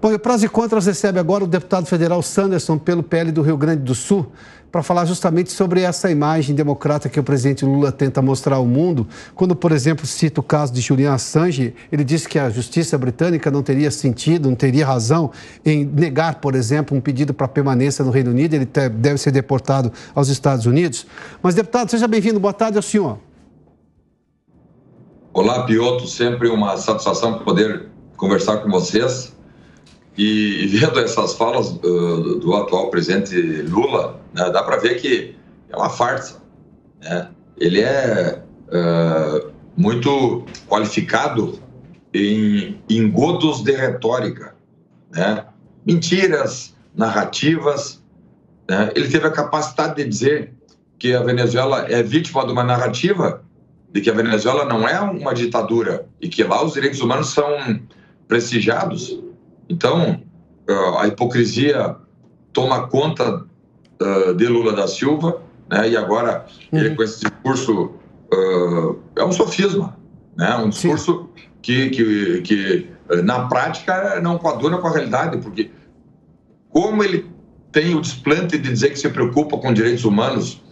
Bom, e o Prós e Contras recebe agora o deputado federal Sanderson pelo PL do Rio Grande do Sul para falar justamente sobre essa imagem democrata que o presidente Lula tenta mostrar ao mundo. Quando, por exemplo, cita o caso de Julian Assange, ele disse que a justiça britânica não teria sentido, não teria razão em negar, por exemplo, um pedido para permanência no Reino Unido, ele deve ser deportado aos Estados Unidos. Mas, deputado, seja bem-vindo, boa tarde ao senhor. Olá, Piotr, sempre uma satisfação poder conversar com vocês. E vendo essas falas do atual presidente Lula, né, dá para ver que é uma farsa, né? Ele é muito qualificado em engodos de retórica, né? Mentiras, narrativas, né? Ele teve a capacidade de dizer que a Venezuela é vítima de uma narrativa de que a Venezuela não é uma ditadura e que lá os direitos humanos são prestigiados. Então, a hipocrisia toma conta de Lula da Silva, né? E agora ele com esse discurso é um sofisma, né? Um discurso que na prática não coaduna com a realidade, porque como ele tem o desplante de dizer que se preocupa com direitos humanos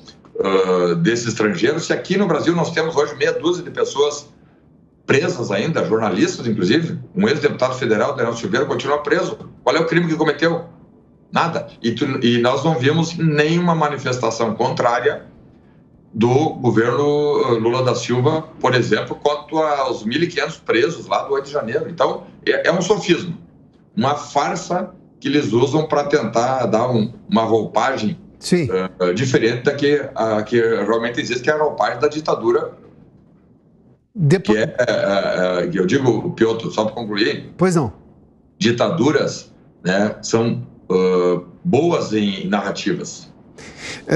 desses estrangeiros, se aqui no Brasil nós temos hoje meia dúzia de pessoas presas ainda, jornalistas inclusive, um ex-deputado federal, Daniel Silveira, continua preso. Qual é o crime que cometeu? Nada. E nós não vimos nenhuma manifestação contrária do governo Lula da Silva, por exemplo, quanto aos 1.500 presos lá do 8 de janeiro. Então, é um sofismo, uma farsa que eles usam para tentar dar uma roupagem diferente da que realmente existe, que é a roupagem da ditadura. Que eu digo, Piotr, só para concluir. Pois não. Ditaduras, né, são boas em narrativas.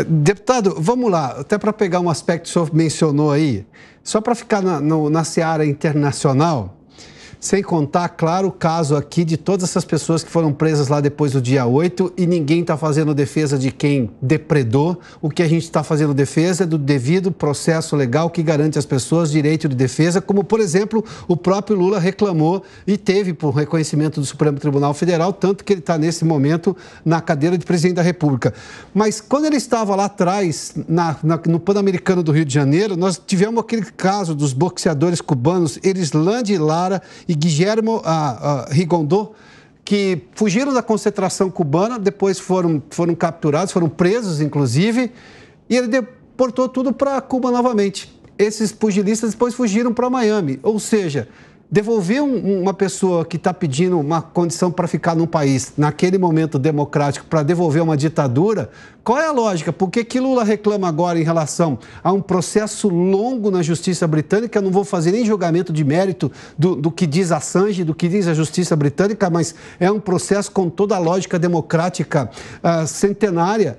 Deputado, vamos lá, até para pegar um aspecto que o senhor mencionou aí, só para ficar na seara internacional, sem contar, claro, o caso aqui de todas essas pessoas que foram presas lá depois do dia 8 e ninguém está fazendo defesa de quem depredou. O que a gente está fazendo defesa é do devido processo legal que garante às pessoas direito de defesa, como, por exemplo, o próprio Lula reclamou e teve por reconhecimento do Supremo Tribunal Federal, tanto que ele está nesse momento na cadeira de presidente da República. Mas quando ele estava lá atrás, no Pan-Americano do Rio de Janeiro, nós tivemos aquele caso dos boxeadores cubanos Erislandy Lara e Guillermo Rigondó, que fugiram da concentração cubana, depois foram capturados, foram presos, inclusive, e ele deportou tudo para Cuba novamente. Esses pugilistas depois fugiram para Miami, ou seja, devolver uma pessoa que está pedindo uma condição para ficar num país, naquele momento democrático, para devolver uma ditadura, qual é a lógica? Por que Lula reclama agora em relação a um processo longo na justiça britânica? Eu não vou fazer nem julgamento de mérito do que diz Assange, do que diz a justiça britânica, mas é um processo com toda a lógica democrática centenária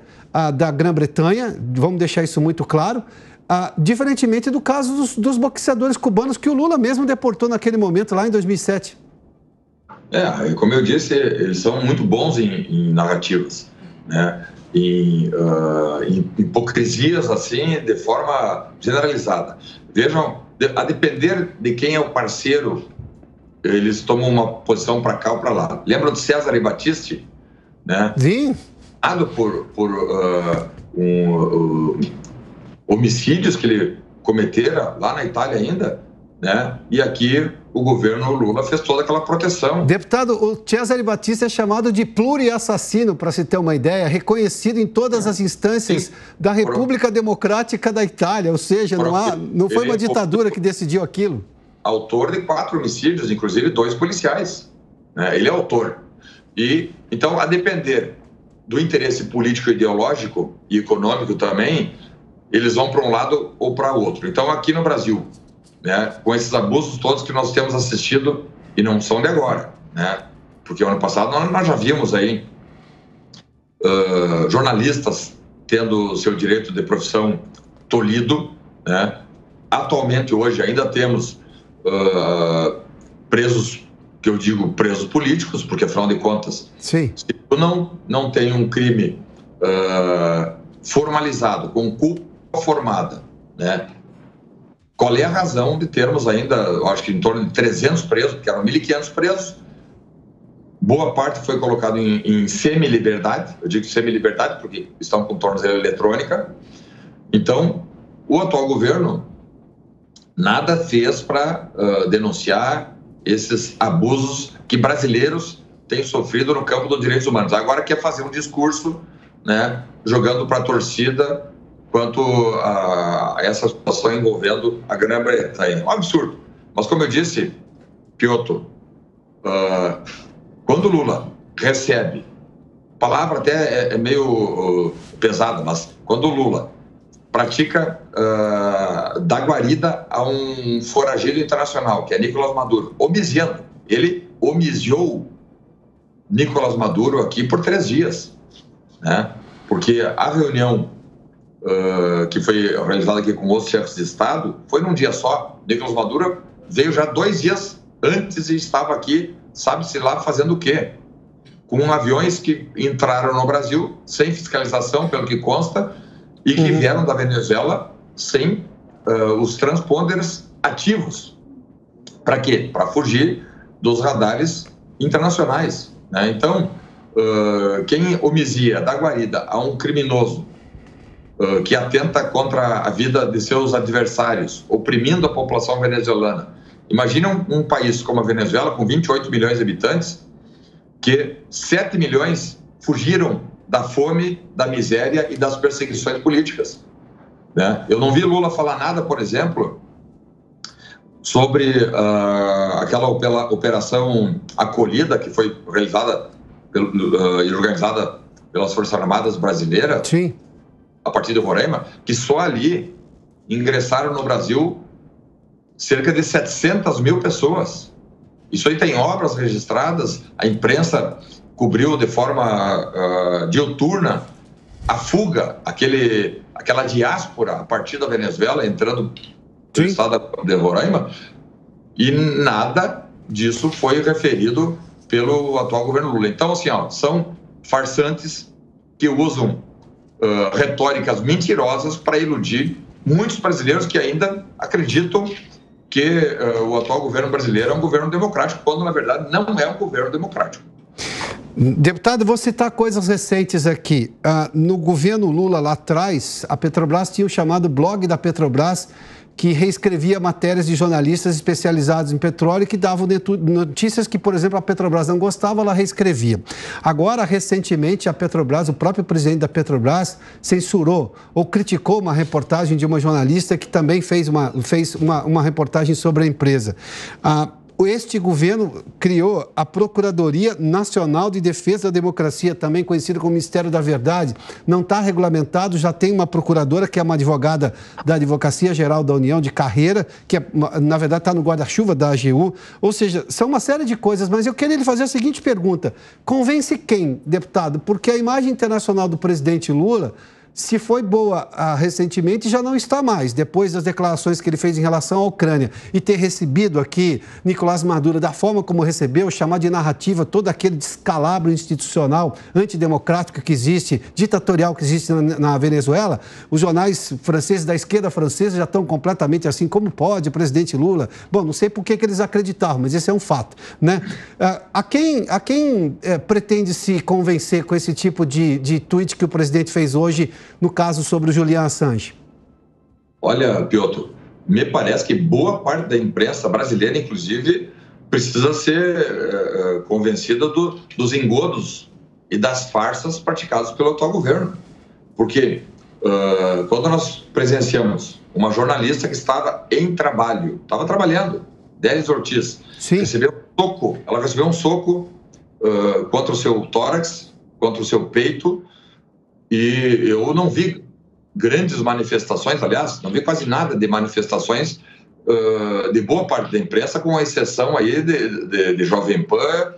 da Grã-Bretanha, vamos deixar isso muito claro. Diferentemente do caso dos boxeadores cubanos que o Lula mesmo deportou naquele momento, lá em 2007. Como eu disse, eles são muito bons em narrativas, né? Em hipocrisias, assim, de forma generalizada. Vejam, a depender de quem é o parceiro, eles tomam uma posição para cá ou para lá. Lembram de Cesare Battisti? Né? Sim. Por homicídios que ele cometera lá na Itália ainda, né? E aqui o governo Lula fez toda aquela proteção. Deputado, o Cesare Battisti é chamado de pluriassassino, para se ter uma ideia, reconhecido em todas as instâncias da República Democrática da Itália, ou seja, não foi uma ditadura que decidiu aquilo. Autor de 4 homicídios, inclusive 2 policiais, né? Ele é autor. E então, a depender do interesse político, ideológico e econômico também, eles vão para um lado ou para outro. Então, aqui no Brasil, né, com esses abusos todos que nós temos assistido, e não são de agora, né, porque ano passado nós já vimos aí jornalistas tendo seu direito de profissão tolhido, né. Atualmente, hoje, ainda temos presos, que eu digo presos políticos, porque, afinal de contas, sim, se tu não tem um crime formalizado, com culpa formada, né? Qual é a razão de termos ainda, eu acho que em torno de 300 presos, porque eram 1.500 presos, boa parte foi colocado em semi-liberdade. Eu digo semi-liberdade porque estão com tornozeleira eletrônica. Então, o atual governo nada fez para denunciar esses abusos que brasileiros têm sofrido no campo dos direitos humanos. Agora quer fazer um discurso, né, jogando para a torcida quanto a essa situação envolvendo a Grã-Bretanha. Um absurdo. Mas, como eu disse, Piotr, quando Lula recebe, a palavra até é meio pesada, mas quando Lula pratica da guarida a um foragido internacional, que é Nicolás Maduro, omisiando. Ele omisiou Nicolás Maduro aqui por 3 dias, né? Porque a reunião que foi realizada aqui com os chefes de Estado foi num dia só. Nicolás Maduro veio já 2 dias antes e estava aqui, sabe-se lá fazendo o quê? Com aviões que entraram no Brasil sem fiscalização, pelo que consta, e que vieram da Venezuela sem os transponders ativos. Para quê? Para fugir dos radares internacionais, né? Então, quem omisia da guarida a um criminoso que atenta contra a vida de seus adversários, oprimindo a população venezuelana. Imagina um país como a Venezuela, com 28 milhões de habitantes, que 7 milhões fugiram da fome, da miséria e das perseguições políticas, né? Eu não vi Lula falar nada, por exemplo, sobre aquela operação acolhida que foi realizada e organizada pelas Forças Armadas brasileiras, sim, a partir de Roraima, que só ali ingressaram no Brasil cerca de 700 mil pessoas. Isso aí tem obras registradas, a imprensa cobriu de forma diuturna a fuga, aquela diáspora a partir da Venezuela entrando no estado de Roraima, e nada disso foi referido pelo atual governo Lula. Então, assim, são farsantes que usam retóricas mentirosas para iludir muitos brasileiros que ainda acreditam que o atual governo brasileiro é um governo democrático, quando, na verdade, não é um governo democrático. Deputado, vou citar coisas recentes aqui. No governo Lula, lá atrás, a Petrobras tinha o chamado blog da Petrobras, que reescrevia matérias de jornalistas especializados em petróleo que davam notícias que, por exemplo, a Petrobras não gostava, ela reescrevia. Agora, recentemente, a Petrobras, o próprio presidente da Petrobras, censurou ou criticou uma reportagem de uma jornalista que também fez uma reportagem sobre a empresa. Este governo criou a Procuradoria Nacional de Defesa da Democracia, também conhecida como Ministério da Verdade. Não está regulamentado, já tem uma procuradora que é uma advogada da Advocacia Geral da União de carreira, que na verdade está no guarda-chuva da AGU. Ou seja, são uma série de coisas, mas eu queria lhe fazer a seguinte pergunta. Convence quem, deputado? Porque a imagem internacional do presidente Lula, se foi boa recentemente, já não está mais, depois das declarações que ele fez em relação à Ucrânia e ter recebido aqui Nicolás Maduro da forma como recebeu, chamar de narrativa todo aquele descalabro institucional antidemocrático que existe, ditatorial que existe na Venezuela. Os jornais franceses da esquerda francesa já estão completamente assim, como pode o presidente Lula? Bom, não sei por que eles acreditavam, mas esse é um fato, né? A quem pretende se convencer com esse tipo de tweet que o presidente fez hoje, no caso sobre o Julian Assange? Olha, Piotr, me parece que boa parte da imprensa brasileira, inclusive, precisa ser convencida dos engodos e das farsas praticadas pelo atual governo. Porque quando nós presenciamos uma jornalista que estava em trabalho, estava trabalhando, Délis Ortiz, ela recebeu um soco contra o seu tórax, contra o seu peito, e eu não vi grandes manifestações, aliás, não vi quase nada de manifestações de boa parte da imprensa, com exceção aí de Jovem Pan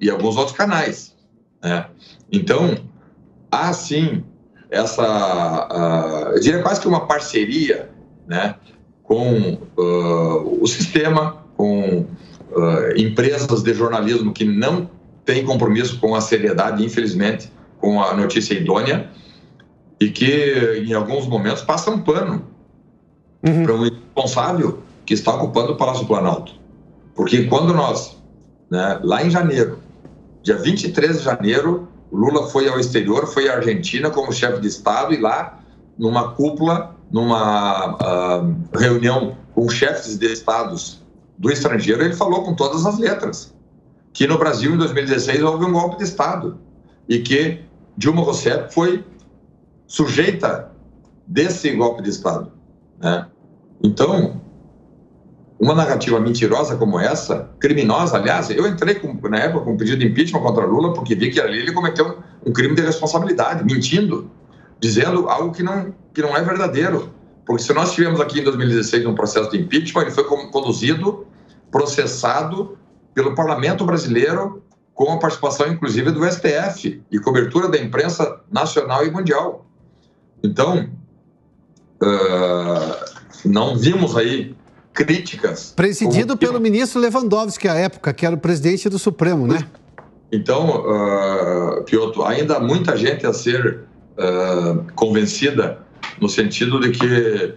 e alguns outros canais, né? Então, há sim eu diria quase que uma parceria, né, com o sistema, com empresas de jornalismo que não têm compromisso com a seriedade, infelizmente, com a notícia idônea, e que, em alguns momentos, passa um pano para um responsável que está ocupando o Palácio do Planalto. Porque quando nós, né, lá em janeiro, Dia 23 de janeiro, o Lula foi ao exterior, foi à Argentina como chefe de Estado, e lá, numa cúpula, numa reunião com chefes de estados do estrangeiro, ele falou com todas as letras que no Brasil, em 2016, houve um golpe de Estado e que Dilma Rousseff foi sujeita desse golpe de Estado, né? Então, uma narrativa mentirosa como essa, criminosa, aliás, eu entrei na época com um pedido de impeachment contra Lula porque vi que ali ele cometeu um crime de responsabilidade, mentindo, dizendo algo que não é verdadeiro. Porque se nós tivemos aqui em 2016 um processo de impeachment, ele foi conduzido, processado pelo Parlamento brasileiro, com a participação inclusive do STF e cobertura da imprensa nacional e mundial. Então, não vimos aí críticas. Presidido pelo ministro Lewandowski à época, que era o presidente do Supremo, né? Então, Piotr, ainda há muita gente a ser convencida no sentido de que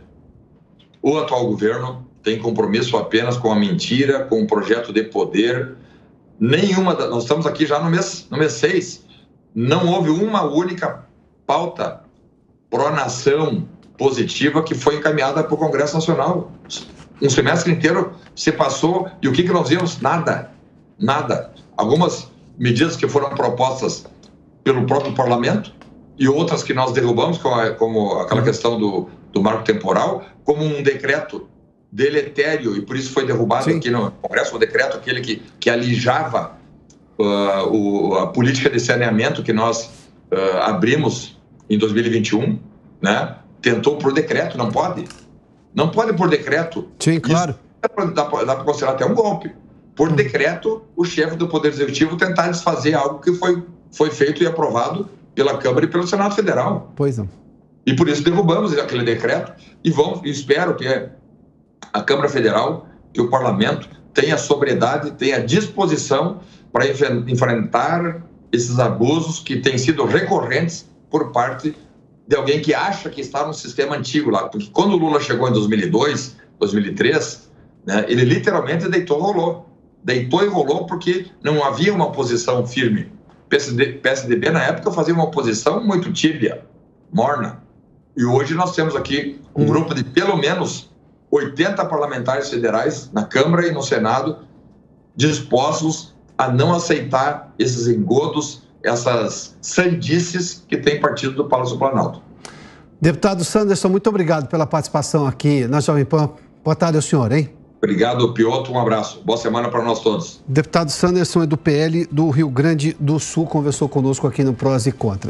o atual governo tem compromisso apenas com a mentira, com o projeto de poder. Nós estamos aqui já no mês 6, não houve uma única pauta pró-nação positiva que foi encaminhada para o Congresso Nacional. Um semestre inteiro se passou e o que nós vimos? Nada. Algumas medidas que foram propostas pelo próprio parlamento e outras que nós derrubamos, como aquela questão do marco temporal, como um decreto deletério, e por isso foi derrubado aqui no Congresso, o decreto aquele que alijava a política de saneamento que nós abrimos em 2021, né? Tentou por decreto, não pode por decreto. Sim, claro. Dá para considerar até um golpe. Por decreto, o chefe do Poder Executivo tentar desfazer algo que foi feito e aprovado pela Câmara e pelo Senado Federal. Pois não. E por isso derrubamos aquele decreto e espero que a Câmara Federal, que o Parlamento tenha sobriedade, tenha disposição para enfrentar esses abusos que têm sido recorrentes por parte de alguém que acha que está num sistema antigo lá. Porque quando o Lula chegou em 2002, 2003, né, ele literalmente deitou e rolou porque não havia uma posição firme. PSDB, na época, fazia uma oposição muito tíbia, morna. E hoje nós temos aqui um grupo de pelo menos 80 parlamentares federais na Câmara e no Senado dispostos a não aceitar esses engodos, essas sandices que tem partido do Palácio do Planalto. Deputado Sanderson, muito obrigado pela participação aqui na Jovem Pan. Boa tarde ao senhor, hein? Obrigado, Piotr. Um abraço. Boa semana para nós todos. Deputado Sanderson é do PL do Rio Grande do Sul, conversou conosco aqui no Prós e Contras.